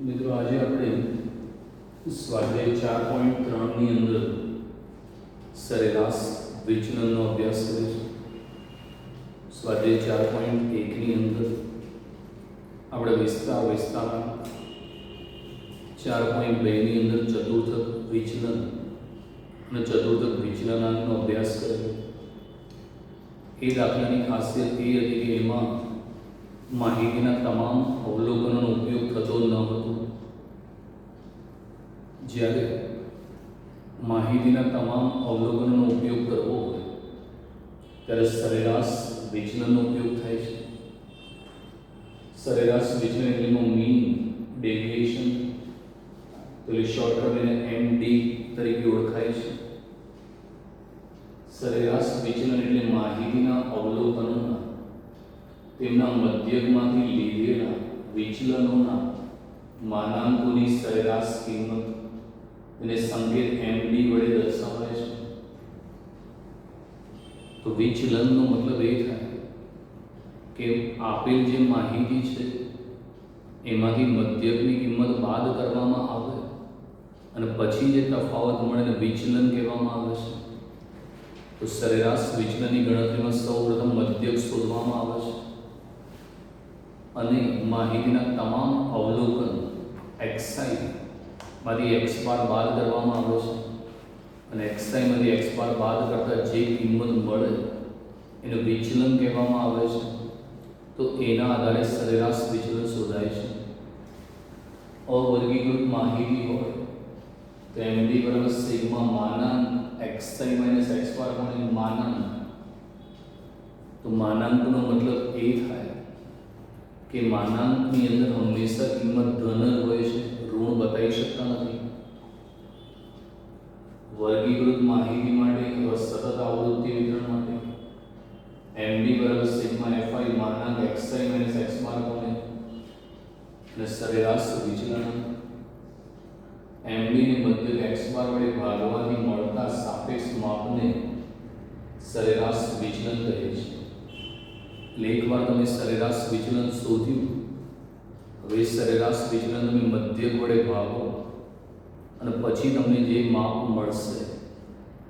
મિત્રો આજે આપણે સ્વાધ્યાય 4.3 ની અંદર સરેરાશ વિચલનનો અભ્યાસ કરીશું. સ્વાધ્યાય 4.1 ની અંદર આપણે વિસ્તાર 4.2 ની અંદર ચતુર્થક વિચલન અને ચતુર્થક વિચલનાંકનો અભ્યાસ કર્યો. એ દાખલાની ખાસિયત એ હતી કે એમાં માહિતીના તમામ અવલોકનોનો ઉપયોગ થતો ન હતો. જ્યારે માહિતીના તમામ અવલોકનોનો ઉપયોગ કરવો હોય ત્યારે સરેરાશ વિચલનનો ઉપયોગ થાય છે. સરેરાશ વિચલન એટલે મીન ડેવિએશન, તો શોર્ટ ટર્મ એને એમડી તરીકે ઓળખાય છે. સરેરાશ વિચલન એટલે માહિતીના અવલોકનોના તેમના મધ્યકમાંથી લીધેલા વિચલનોના માનાંકોની સરેરાશ કિંમત એને સંકેત એમડી વડે દર્શાવાય છે. તો વિચલનનો મતલબ એ થાય કે આપેલ જે માહિતી છે એમાંથી મધ્યકની કિંમત બાદ કરવામાં આવે અને પછી જે તફાવત મળે એને વિચલન કહેવામાં આવે છે. તો સરેરાશ વિચલનની ગણતરીમાં સૌપ્રથમ મધ્યક શોધવામાં આવે છે અને માહિતીના તમામ અવલોકન xi માંથી x બાર બાદ કરવામાં આવે છે અને xi માંથી x બાર બાદ કરતા જે કિંમત મળે એને વિચલન કહેવામાં આવે છે. તો એના આધારે સરેરાશ વિચલન શોધાય છે. અવર્ગીકૃત માહિતી હોય તો md બરાબર સિગ્મા માનાંક xi માઇનસ x બાર ગુણ્યા માનાંક. તો માનાંકનો મતલબ એ થાય કે માનાંકની અંદર હંમેશા કિંમત ધન જ હોય છે, ઋણ બતાવી શકતા નથી. વર્ગીકૃત માહિતી માટે અથવા સતત આવૃત્તિ વિતરણ માટે md બરાબર sigma fi માનાંક xi minus x બાર ગુણ્યા અને સરેરાશ વિચલન md ને મધ્યક x બાર વડે ભાગવાથી મળતા સાપેક્ષ માપને સરેરાશ વિચલન કહે છે. એટલે એકવાર તમે સરેરાશ વિચલન શોધ્યું, હવે સરેરાશ વિચલન તમે મધ્યક વડે ભાગો અને પછી તમને જે માપ મળશે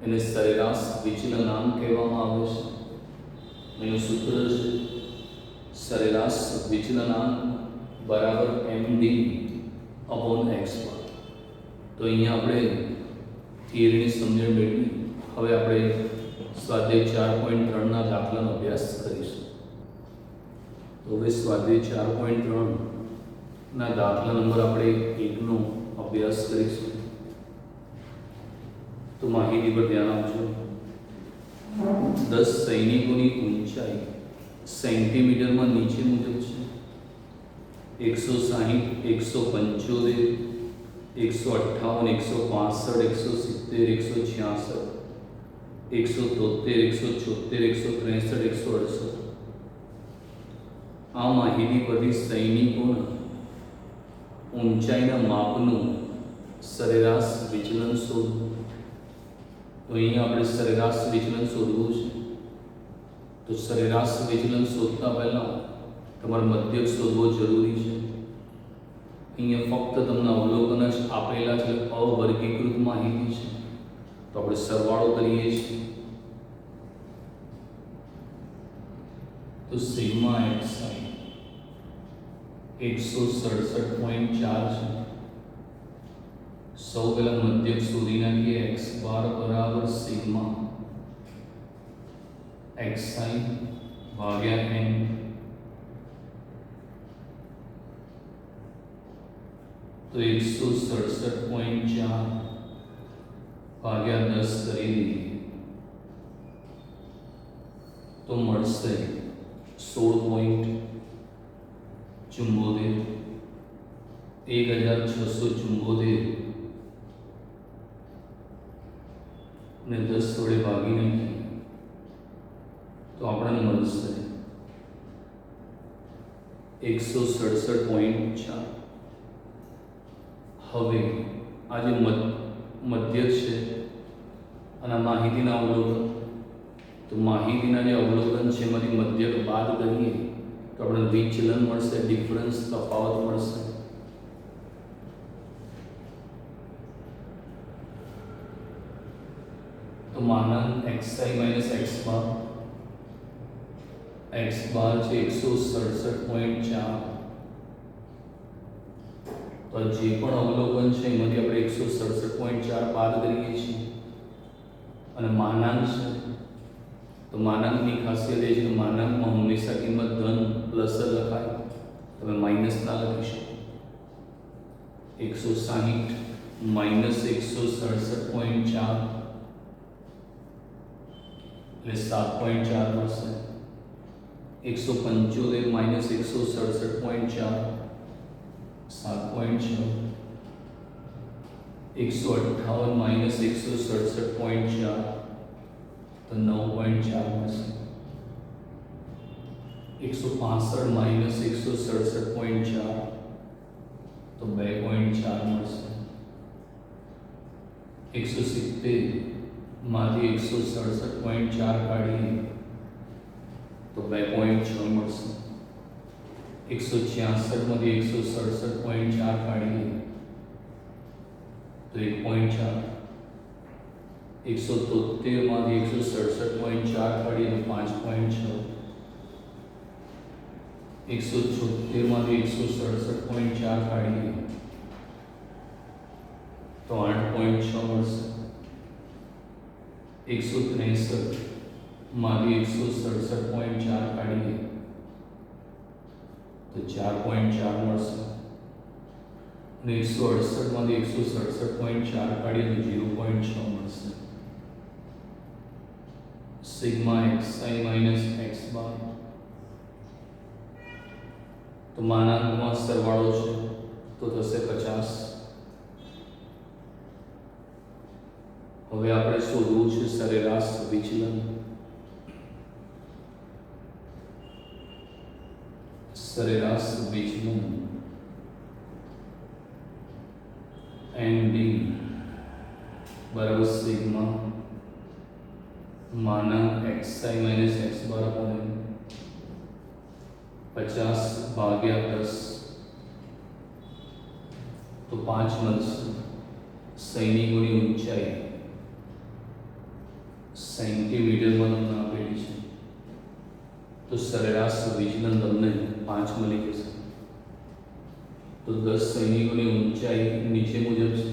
એને સરેરાશ વિચલનાંક કહેવામાં આવે છે. એનું સૂત્ર છે સરેરાશ વિચલનાંક બરાબર md અપોન x બાર. તો અહીંયા આપણે થિયરીની સમજણ મેળવી. હવે આપણે સ્વાધ્યાય 4.3 ના દાખલાનો અભ્યાસ કરીશું. તો હવે સ્વાધ્યાય 4.3 ના દાખલા નંબર આપણે 1 નો અભ્યાસ કરીશું. તો માહિતી પર ધ્યાન આપજો. 10 સૈનિકોની ઊંચાઈ સેન્ટીમીટરમાં નીચે મુજબ છે: 160, 175, 158, 165, 166, 166, 173, 174, 163, 168. આ માહિતી પરથી સૈનિકોના ઊંચાઈના માપનું સરેરાશ વિચલન શોધવું. તો અહીંયા આપણે સરેરાશ વિચલન શોધવું છે. તો સરેરાશ વિચલન શોધતા પહેલા તમારે મધ્યક શોધવો જરૂરી છે. અહીંયા ફક્ત તમને અવલોકન જ આપેલા છે, અવર્ગીકૃત માહિતી છે. તો આપણે સરવાળો કરીએ છીએ. તો સિગ્મા xi 167.4 છે. સૌ પહેલા મધ્યક શોધી નાખીએ. x બાર બરાબર સિગ્મા xi ભાગ્યા n. તો 167.4 ભાગ્યા 10 કરી દઈએ તો મળશે 16.74, 1674 ને 10 વડે ભાગી નાખીએ તો આપણને મળશે 167.4. હવે આ જે મધ્યક છે અને માહિતીના અવલોકન, તો માહિતીના જે અવલોકન છે એમાંથી મધ્યક બાદ કરીએ તો આપણને વિચલન મળશે, ડિફરન્સ તફાવત મળશે. तो मानांक xi माइनस x बार છે 167.4। તો જે પણ અવલોકન છે એમાંથી આપણે 167.4 બાદ કરીએ છીએ અને માનાંક છે તો માનાંકની ખાસિયત એ છે કે માનાંકમાં હંમેશા કિંમત ધન પ્લસ જ લખાય, તમે માઇનસ ના લખી શકો। 160 માઇનસ 167.4 એટલે 7.4 મળશે। 175 માઇનસ 167.4 7.6। 158 માઇનસ 167.4 તો 9.4 મળશે। 165 માઇનસ 167.4 તો 2.4 મળશે। 170 માંથી 167.4 કાઢીએ તો 2.6 મળશે। 166 માંથી 167.4 કાઢીએ તો 1.4। 173 માંથી 167.4 કાઢીએ તો 5.6। 176 માંથી 167.4 કાઢીએ તો 8.6 મળશે। 163 માંથી 167.4 કાઢીએ તો 4.4 મળશે અને 168 માંથી 167.4 કાઢીએ તો 0.6 મળશે। Sigma xi minus x bar તો માનાંકમાં સરવાળો છે તો થશે 50। હવે આપણે શોધવું છે સરેરાશ વિચલન। સરેરાશ વિચલન MD બરાબર સિગ્મા માનાંક xi માઇનસ x બાર અપોન 50 ભાગ્યા 10 તો 5 મળશે। સૈનિકોની ઊંચાઈ સેન્ટીમીટરમાં તમને આપેલી છે તો સરેરાશ વિચલન તમને 5 મળી જશે। તો 10 સૈનિકોની ઊંચાઈ નીચે મુજબ છે।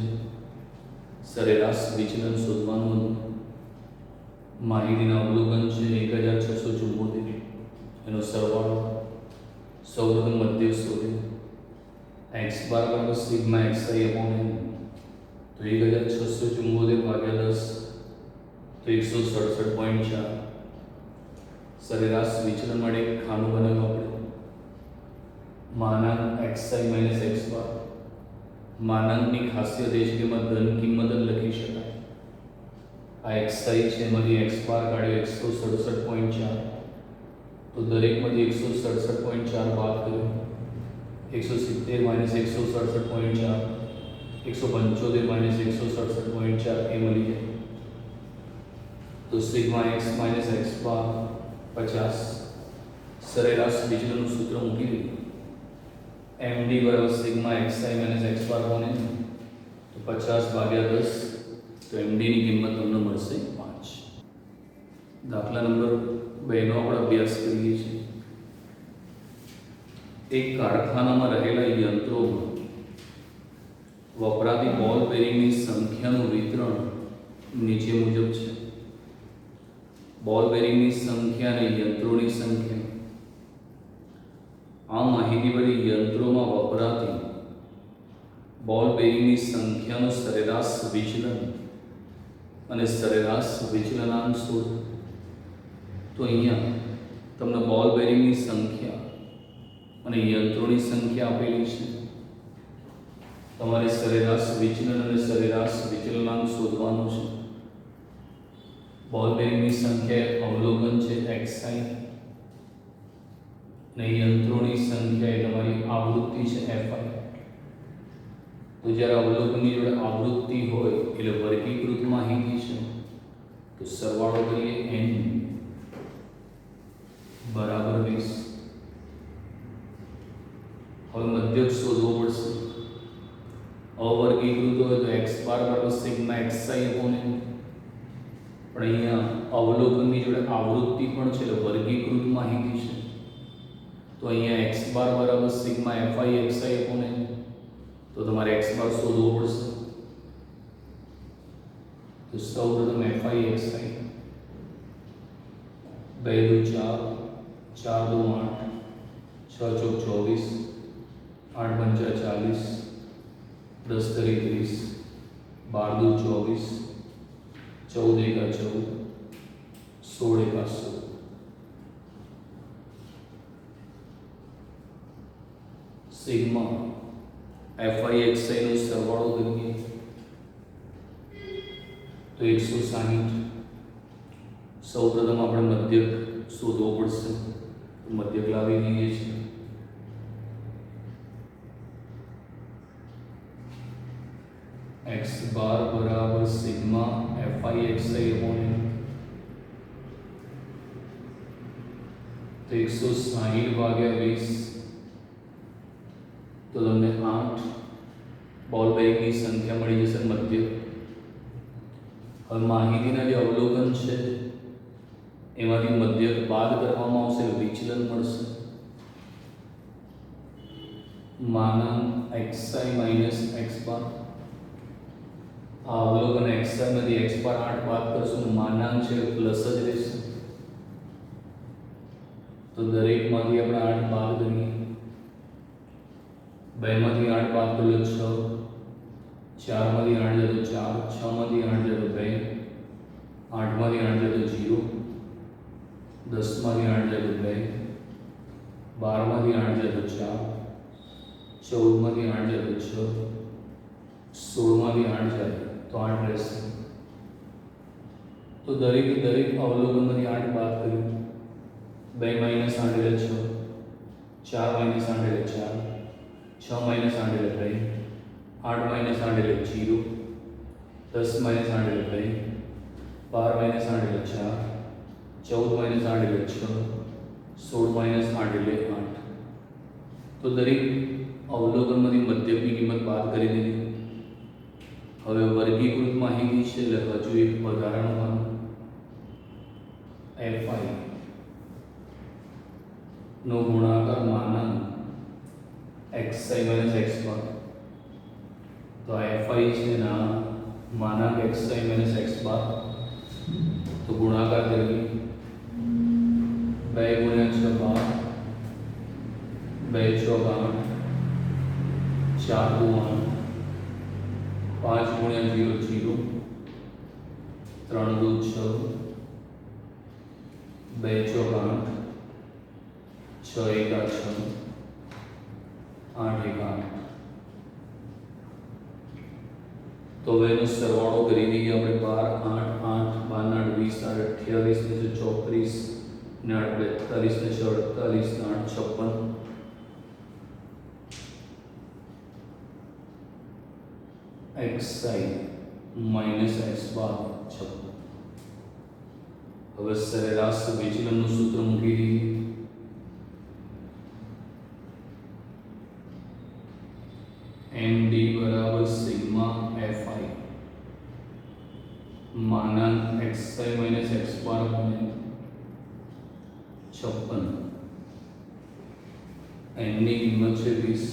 સરેરાશ વિચલન શોધવાનું માહિતીના અવલોકન છે 1674, એનો સરવાળો સૌપ્રથમ મધ્ય શોધે x બાર બરાબર સિગ્મા xi અપોન n તો 1674 ભાગ્યા 10 તો 167.4। સરેરાશ વિચલન માટે ખાનું બનાવ્યું આપણે માનાંક xi માઇનસ x બાર। માનાંકની ખાસિયત એ છે કે એમાં ધન કિંમત જ લખી શકાય। આ xi છે એમાંથી x બાર કાઢ્યો 167.4 તો દરેકમાંથી 167.4 બાદ કર્યો 170 માઇનસ 167.4 175 માઇનસ 167.4 એ મળી જાય। તો સિગ્મા x માઇનસ x બાર 50। સરેરાશ વિચલનનું સૂત્ર મૂકી દઈએ MD બરાબર સિગ્મા xi માઇનસ x બાર બને તો 50 ભાગ્યા 10 તો MD ની કિંમત તમને મળશે 5। દાખલા નંબર 2 નો આપણે અભ્યાસ કરીએ છીએ। એક કારખાનામાં રહેલા યંત્રોમાં વપરાતી બોલ બેરિંગની સંખ્યાનું વિતરણ નીચે મુજબ છે। બોલ બેરિંગની સંખ્યા અને યંત્રોની સંખ્યા। આ માહિતી વડે યંત્રોમાં વપરાતી બોલ બેરિંગની સંખ્યાનું સરેરાશ વિચલન અને સરેરાશ વિચલનાંક શોધો। તો અહીંયા તમને બોલ બેરિંગની સંખ્યા અને યંત્રોની સંખ્યા આપેલી છે। તમારે સરેરાશ વિચલન અને સરેરાશ વિચલનાંક શોધવાનું છે। બોલ બેરિંગની સંખ્યા અવલોકન છે xi અને યંત્રોની સંખ્યા એ તમારી આવૃત્તિ છે fi। તો જ્યારે અવલોકનની જોડે આવૃત્તિ હોય એટલે વર્ગીકૃત માહિતી છે તો સરવાળો કરીએ n બરાબર 20। હવે મધ્યક શોધવો પડશે। અવર્ગીકૃત હોય તો x બાર બરાબર સિગ્મા xi અપોન n પણ અહીંયા અવલોકનની જોડે આવૃત્તિ પણ છે, એટલે વર્ગીકૃત માહિતી છે. તો અહીંયા x બાર બરાબર sigma fi xi upon n, તો તમારે x બાર શોધવો પડશે. તો સૌપ્રથમ fi xi 2 દુ 4, 4 દુ 8, 6 ચોક 24, 8 પંચા 40, 10 તરી 30, 12 દુ 24, 14 એકા 14, 16 એકા 16. સિગ્મા fi xi નો સરવાળો કરીએ તો 160. સૌપ્રથમ આપણે મધ્યક શોધવો પડશે, તો મધ્યક લાવી દઈએ છીએ. x બાર બરાબર sigma fi xi upon n, તો 160 ભાગ્યા 20, તો તમને 8 બોલ બેરિંગની સંખ્યા મળી જશે મધ્યક. હવે માહિતીના જે અવલોકન છે એમાંથી મધ્યક બાદ કરવામાં આવશે, વિચલન મળશે. માનાંક xi માઇનસ x બાર, આ અવલોકન xi માંથી x બાર 8 બાદ કરશું, માનાંક છે પ્લસ જ રહેશે. તો દરેકમાંથી આપણે 8 બાદ કરીએ. 2 માંથી 8 બાદ કરીએ 6, 4 માંથી 8 જાય તો 4, 6 માંથી 8 જાય તો 2, 8 માંથી 8 જાય તો 0, 10 માંથી 8 જાય તો 2, 12 માંથી 8 જાય તો 4, 14 માંથી 8 જાય તો 6, 16 માંથી 8 જાય તો 8 રહેશે. તો દરેક અવલોકનમાંથી 8 બાદ કર્યું. 2 માઇનસ 8 એટલે 6, 4 માઇનસ 8 એટલે 4, 6 માઇનસ 8 એટલે 2, 8 માઇનસ 8 એટલે 0, 10 માઇનસ 8 એટલે 2, 12 માઇનસ 8 એટલે 4, 14 માઇનસ 8 એટલે 6, 16 માઇનસ 8 એટલે 8. તો દરેક અવલોકનમાંથી મધ્યકની કિંમત બાદ કરી દીધી. હવે વર્ગીકૃત માહિતી છે, એટલે હજુ એક વધારાનું માનું fi નો ગુણાકાર માનાંક xi માઇનસ x બાર. તો fi છે ના માનાંક xi માઇનસ x બાર, તો ગુણાકાર કરીએ. 2 ગુણ્યા 6 12, 2 ચોક 8, 4 દુ 8, 5 ગુણ્યા 0 0, 3 દુ 6, 2 ચોક 8, 6 એકા 6, 8 એકા 8. તો હવે એનો સરવાળો કરી દઈએ આપણે. 12 8 8 12 8 20 28 ને 34 ને 8 42 ને 6 48 ને 8 56. xi માઇનસ x બાર 56. હવે સરેરાશ વિચલનનું સૂત્ર મૂકી દઈએ. md બરાબર sigma fi માનાંક xi minus x બાર અપોન 56. n ની કિંમત છે 20,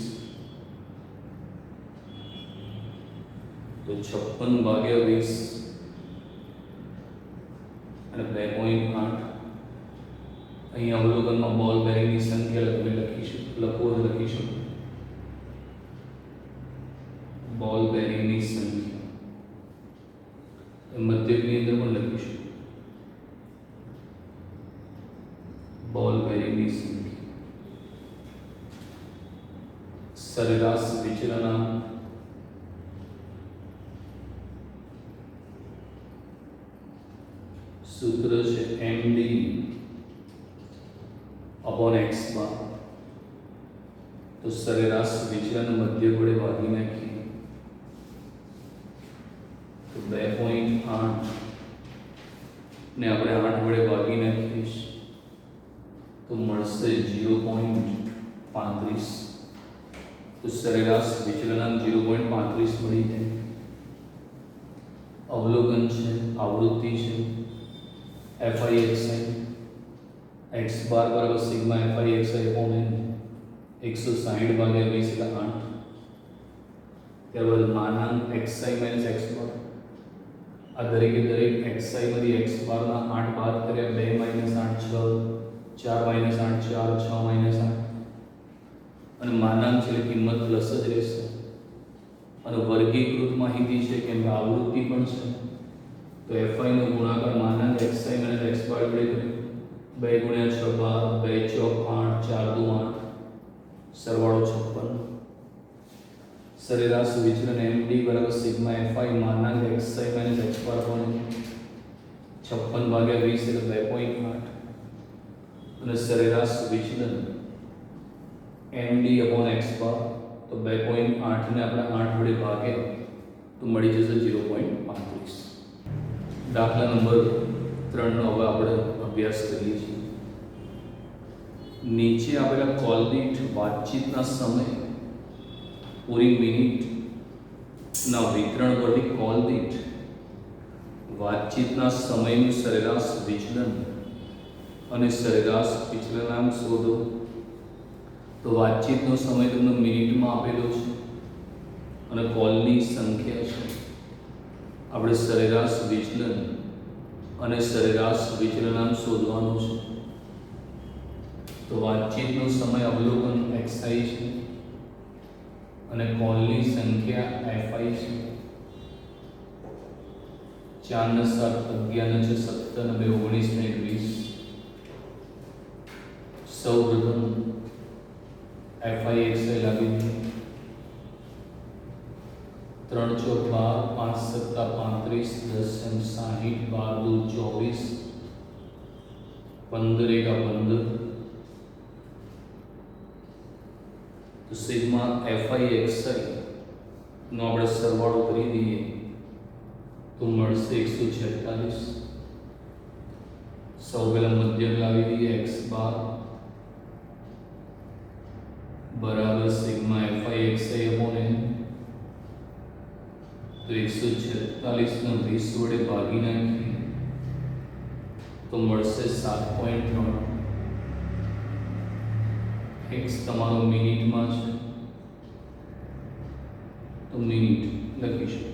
તો 56 ભાગ્યા 20 અને 2.8. અહીં અવલોકનમાં બોલ બેરિંગની સંખ્યા તમે લખીશું. બોલ બેરિંગની સંખ્યા મધ્યકની અંદર પણ લખીશું. બોલ બેરિંગની સંખ્યા. સરેરાશ વિચલનાંક સૂત્ર છે md અપોન x બાર. તો સરેરાશ વિચલન મધ્ય વડે ભાગી નાખીએ તો 2.8 ને આપણે 8 વડે ભાગી નાખીએ તો મળશે 0.35. તો સરેરાશ વિચલનાંક 0.35 મળી જાય. અવલોકન છે, આવૃત્તિ છે, એફઆઈ એક્સઆઈ એક્સ બાર બરાબર sigma F I X I upon N 160 ભાગ્યા 20 એટલે 8. ત્યારબાદ માનાંક એક્સઆઈ માઇનસ એક્સ બાર, આ દરેકે દરેક એક્સઆઈ માંથી એક્સ બારના 8 બાદ કર્યા, 2 માઇનસ 8 6, 4 માઇનસ 8 4, 6 માઇનસ 8, અને માનાંક છે એટલે કિંમત પ્લસ જ રહેશે. અને વર્ગીકૃત માહિતી છે કેમ કે આવૃત્તિ પણ છે, તો એફઆઈ નો ગુણાકાર માનાંક એક્સઆઈ માઇનસ એક્સ બાર જોડે કર્યો. 2 ગુણ્યા 6 12, 2 ચોક 8, 4 દુ 8, સરવાળો 56. સરેરાશ વિચલન એમડી બરાબર સિગ્મા એફઆઈ માનાંક XI minus X bar upon 56 ભાગ્યા 20 એટલે 2.8. અને સરેરાશ વિચલન એમડી અપોન એક્સ બાર, તો 2.8 ને આપણે 8 વડે ભાગે તો મળી જશે 0.35. દાખલા નંબર 3 નો હવે આપણે અભ્યાસ કરીએ છીએ. નીચે આપેલા કોલ દીઠ વાતચીતના સમય પૂરી મિનિટના વિતરણ પરથી કોલ દીઠ વાતચીતના સમયનું સરેરાશ વિચલન અને સરેરાશ વિચલનાંક શોધો. તો વાતચીતનો સમય તમને મિનિટમાં આપેલો છે અને કોલની સંખ્યા છે. આપણે સરેરાશ વિચલન અને સરેરાશ વિચલનાંક શોધવાનું છે. તો વાતચીતનો સમય અવલોકન એક્સઆઈ છે અને કોલની સંખ્યા એફઆઈ છે. 4 ને 7 11 ને 6 17 ને 2 19 ને 20. સૌપ્રથમ એફઆઈ એક્સઆઈ લાગી દીધી. 3 ચોક 12, 5 સત્તા 35, 10 એમ 60, 12 દુ 24, 15 એકા 15. તો સિગ્મા એફઆઈ એક્સઆઈ નો આપણે સરવાળો કરી દઈએ તો મળશે 146. સૌ પહેલા મધ્યક લાવી દઈએ એક્સ બાર બરાબર sigma F I X I upon N. તો 146 ને 20 વડે ભાગી નાખીએ તો મળશે 7.3. એક્સ તમારો મિનિટમાં છે તો મિનિટ લખીશું.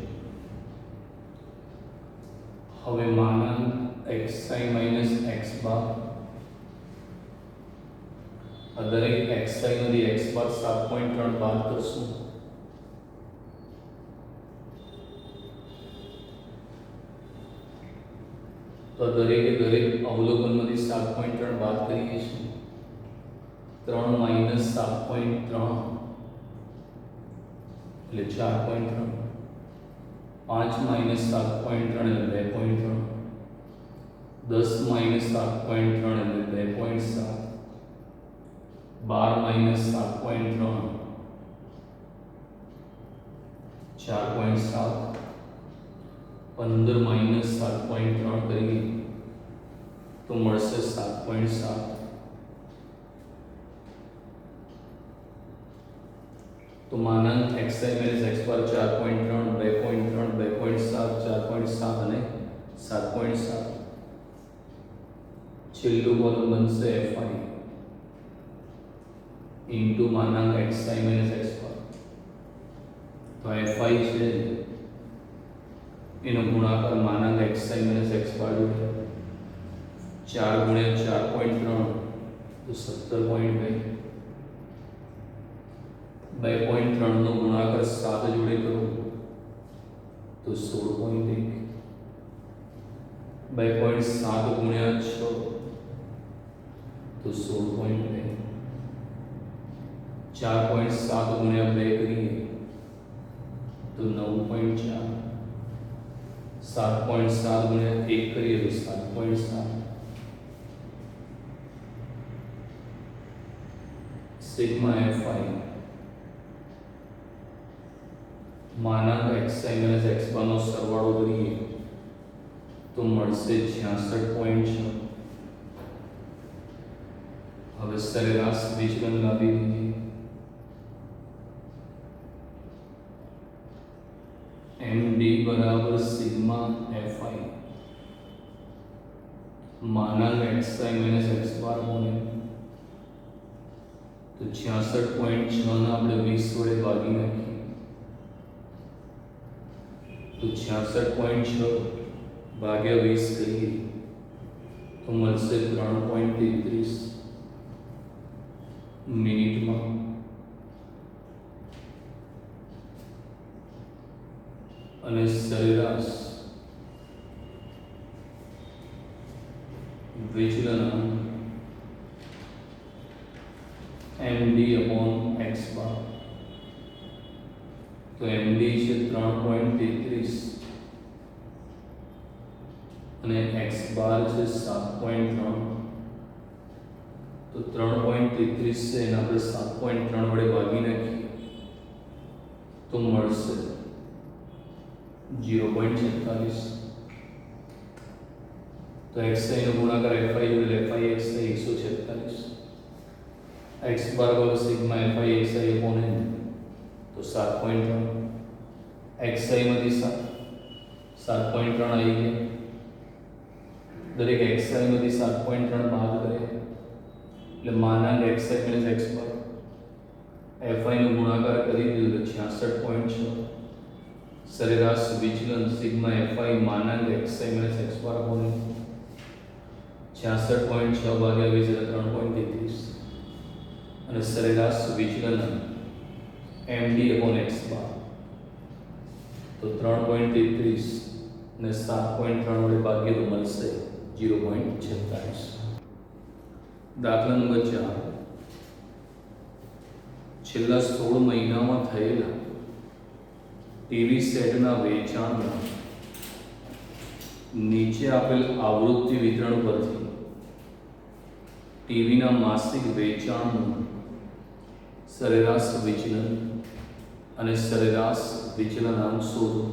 હવે માનાંક એક્સઆઈ માઇનસ એક્સ બાર, દરેક એક્સઆઈ માંથી એક્સ બાર 7.3 બાદ કરશું તો દરેકે દરેક અવલોકન માંથી 7.3 બાદ કરીએ છીએ. 3 માઇનસ 7.3 એટલે 4.3, 5 માઇનસ 7.3 એટલે 2.3, 10 માઇનસ 7.3 એટલે 2.7, 12 માઇનસ 7.3 4.7, 15 માઇનસ 7.3 કરીએ તો મળશે 7.7. તો માનાંક xi માઇનસ x બાર 4.3, 2.3, 2.7, 4.7 અને 7.7. છેલ્લું કોલમ બનશે fi ઇન્ટુ માનાંક xi માઇનસ x બાર. તો fi છે એનો ગુણાકાર માનાંક xi માઇનસ x બાર જોડે 4 ગુણ્યા 4.3 તો 17.2. 2.3 નો ગુણાકાર 7 જોડે કરો તો 16.1. 2.7 ગુણ્યા 6 તો 16.2. 4.7 ગુણ્યા 2 કરીએ તો 9.4. 7.7 ગુણ્યા 1 કરીએ તો 7.7. Sigma fi માનાંક xi minus x બાર નો સરવાળો કરીએ તો મળશે 66.6. હવે સરેરાશ વિચલન લાવી દઈએ એમ ડી બરાબર સિગ્મા એફ આઈ માનાંક X I minus X bar બને તો 66.6 ને આપણે 20 વડે ભાગી નાખીએ તો 66.6 ભાગ્યા 20 કરીએ તો મળશે 3.33 મિનિટમાં અને સરેરાશ વિચલન M D upon x bar તો એમ ડી છે 3.33 અને એક્સ બાર છે 7.3 તો 3.33 છે એને આપણે 7.3 વડે ભાગી નાખીએ તો મળશે 0.46 तो xi નો ગુણાકાર fi જોડે fi xi 146 x બાર બરાબર sigma fi xi upon n તો 7.3 xi માંથી 7.3 આવી ગયા દરેક xi માંથી 7.3 બાદ કરે એટલે માનાંક xi માઈનસ x બાર fi નો ગુણાકાર કરી દીધો 66.6 સરેરાશ વિચલન sigma fi માનાંક xi minus x બાર અપોન 66.6 ભાગ્યા 20 એટલે 3.33 અને સરેરાશ વિચલન md અપોન x બાર તો 3.33 ને 7.3 વડે ભાગીએ તો મળશે 0.46. દાખલા નંબર 4 છેલ્લા 16 મહિનામાં થયેલા ટીવી સેટના વેચાણના નીચે આપેલ આવૃત્તિ વિતરણ પરથી ટીવીના માસિક વેચાણનું સરેરાશ વિચલન અને સરેરાશ વિચલનાંક શોધો.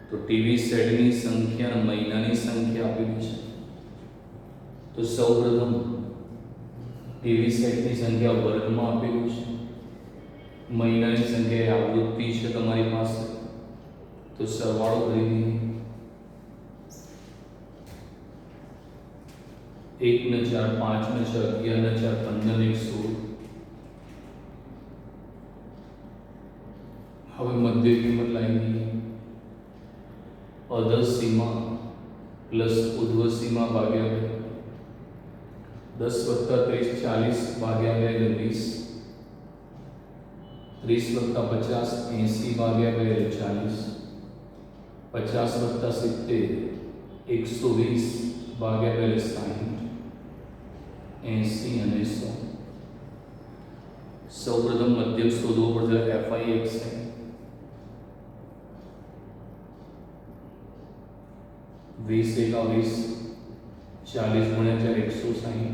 તો ટીવી સેટની સંખ્યા અને મહિનાની સંખ્યા આપેલી છે. તો સૌપ્રથમ ટીવી સેટની સંખ્યા વર્ગમાં આપેલું છે, મહિનાની સંખ્યા આવૃત્તિ છે તમારી પાસે, તો સરવાળો કરી દઈએ. 1 ને 4 5 ને 6 11 ને 4 15 ને 16. હવે મધ્ય કિંમત લાવી દઈએ. અધર સીમા પ્લસ ઉર્ધ્વ સીમા ભાગ્યા 10 + 30 40 ભાગ્યા 2 એટલે 20. 30 + 50 80 ભાગ્યા 2 એટલે 40. 50 + 70 120 ભાગ્યા 2 એટલે 60. 80 અને 100. સૌપ્રથમ મધ્યક શોધવો પડશે fi xi. વીસ 21 40 ગુણ્યા 4 160,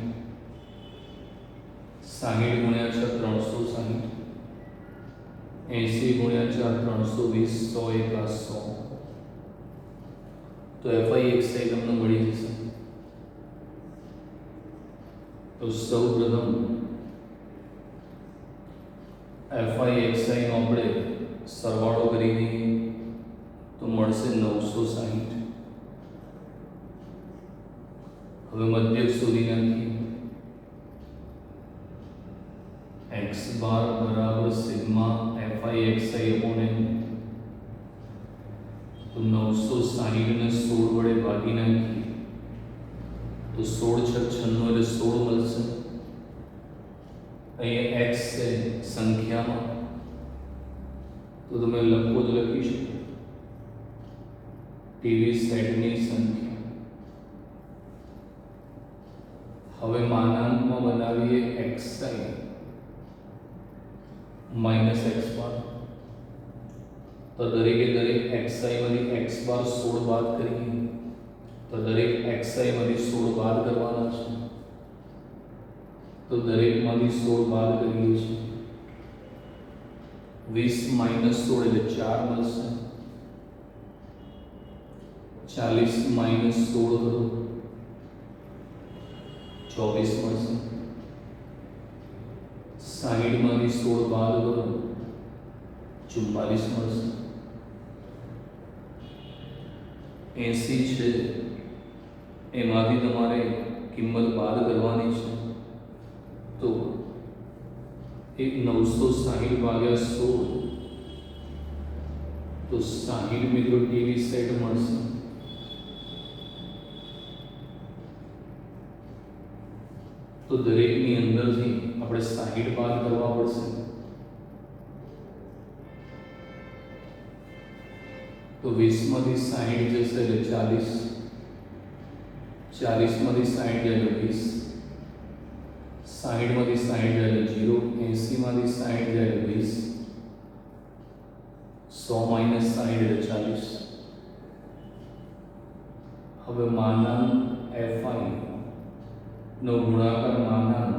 60 ગુણ્યા 6 360, 80 ગુણ્યા 4 320, 100 × 100. તો fi xi તમને મળી જશે. તો સૌપ્રથમ fi xi નો આપણે સરવાળો કરી દઈએ તો મળશે 960. હવે મધ્યક શોધી નાખીએ. x બાર બરાબર sigma fi xi upon n. તો 960 ને 16 વડે ભાગી નાખીએ તો 16 × 96 એટલે 16 મળશે. અહીંયા x છે સંખ્યામાં, તો તમે લખો તો લખી શકો ટીવી સેટની સંખ્યા. હવે માનાંકમાં બનાવીએ xi માઇનસ x બાર. તો દરેકે દરેક xi માંથી x બાર 16 બાદ કરીએ તો દરેક xi માંથી 16 બાદ કરવાના છે. તો દરેકમાંથી 16 બાદ કરીએ છીએ. 20 - 16 એટલે 4 મળશે. 40 - 16 કરો 24 મળશે. 60 માંથી 16 બાદ કરો 44 મળશે. 80 છે એમાંથી તમારે કિંમત બાદ કરવાની છે તો એક 960 ભાગ્યા 16 તો 60 મિત્રો ટીવી સેટ મળશે. તો દરેકની અંદરથી આપણે 60 બાદ કરવા પડશે. તો 20 માંથી 60 જશે એટલે 40, 40 માંથી 60 જાય એટલે 20, 60 માંથી 60 જાય એટલે 0, 80 માંથી 60 જાય એટલે 20, 100 માઇનસ 60 એટલે 40. હવે માનાંક fi નો ગુણાકાર માનાંક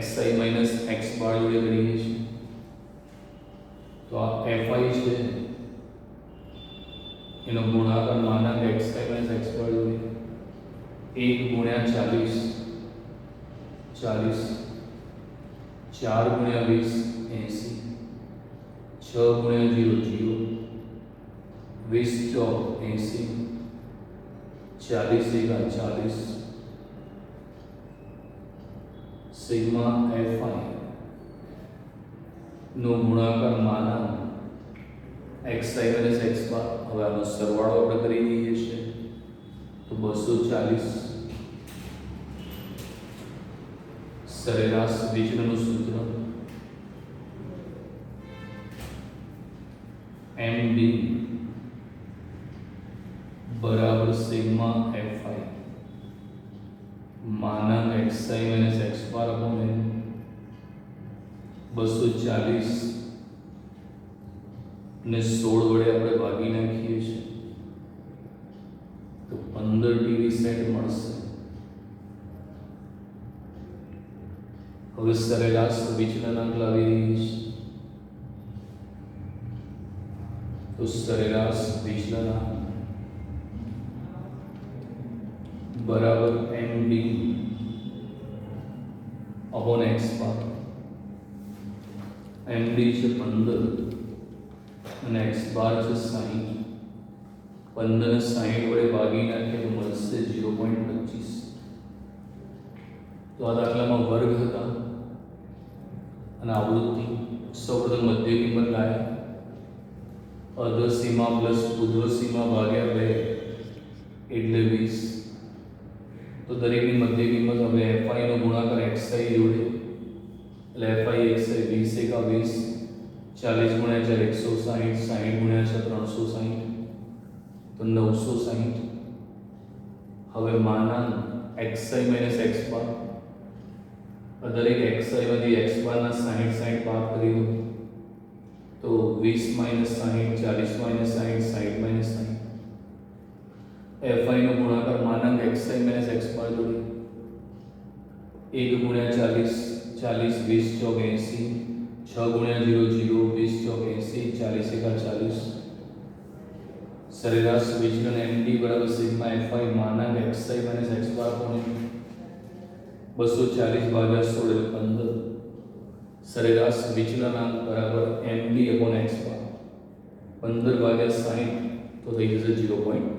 xi માઇનસ x બાર જોડે કરીએ છીએ. તો આ fi છે એનો ગુણાકાર માનાંક xi માઇનસ x બાર જોડે 1 ગુણ્યા 40, 40, 4 ગુણ્યા 20, 80, 6 ગુણ્યા 0, 0, 20 ચોક 80, 40 એકા 40. સિગ્મા fi નો ગુણાકાર માનાંક xi માઇનસ x બાર. હવે આનો સરવાળો આપણે કરી દઈએ છીએ તો 240. સરેરાશ વિચલનનું સૂત્ર MB બરાબર sigma fi માનાંક xi minus x બાર અપોન n. 240 ને 16 વડે આપણે ભાગી નાખીએ છીએ તો 15 ટીવી સેટ મળશે. હવે સરેરાશ વિચલનાંક લાવી દઈએ છીએ તો સરેરાશ વિચલનાંક બરાબર MB અપોન x બાર. MB છે 15 અને x બાર છે 60. 15 ને 60 વડે ભાગી નાખીએ તો મળશે 0.25. તો આ દાખલામાં વર્ગ હતા અને આવૃત્તિ. સૌપ્રથમ મધ્ય કિંમત લાયા, અર્ધ સીમા પ્લસ ઉર્ધ્વ સીમા ભાગ્યા 2 એટલે 20. તો દરેકની મધ્ય કિંમત હવે fi નો ગુણાકાર xi જોડે એટલે fi xi 20 એકા 20, 40 ગુણ્યા 4 160, 60 ગુણ્યા 6 360 તો 960. હવે માનાંક xi માઇનસ x બાર. દરેક xi માંથી x બારના 60 60 ભાગ કરી દો તો 20 માઇનસ 60, 40 માઇનસ 60, 60 માઇનસ 60. fi નો ગુણાકાર માનાંક xi માઇનસ x બાર જોડે 1 ગુણ્યા 40, 40, 20 ચોક 80, 6 ગુણ્યા 0, 0, 20 ચોક 80, 40 એકા 40. સરેરાશ વિચલન MD બરાબર sigma fi માનાંક xi minus x બાર અપોન 240 ભાગ્યા 16 એટલે 15. સરેરાશ વિચલનાંક બરાબર MD અપોન x બાર. 15 ભાગ્યા 60 તો થઈ જશે 0.25.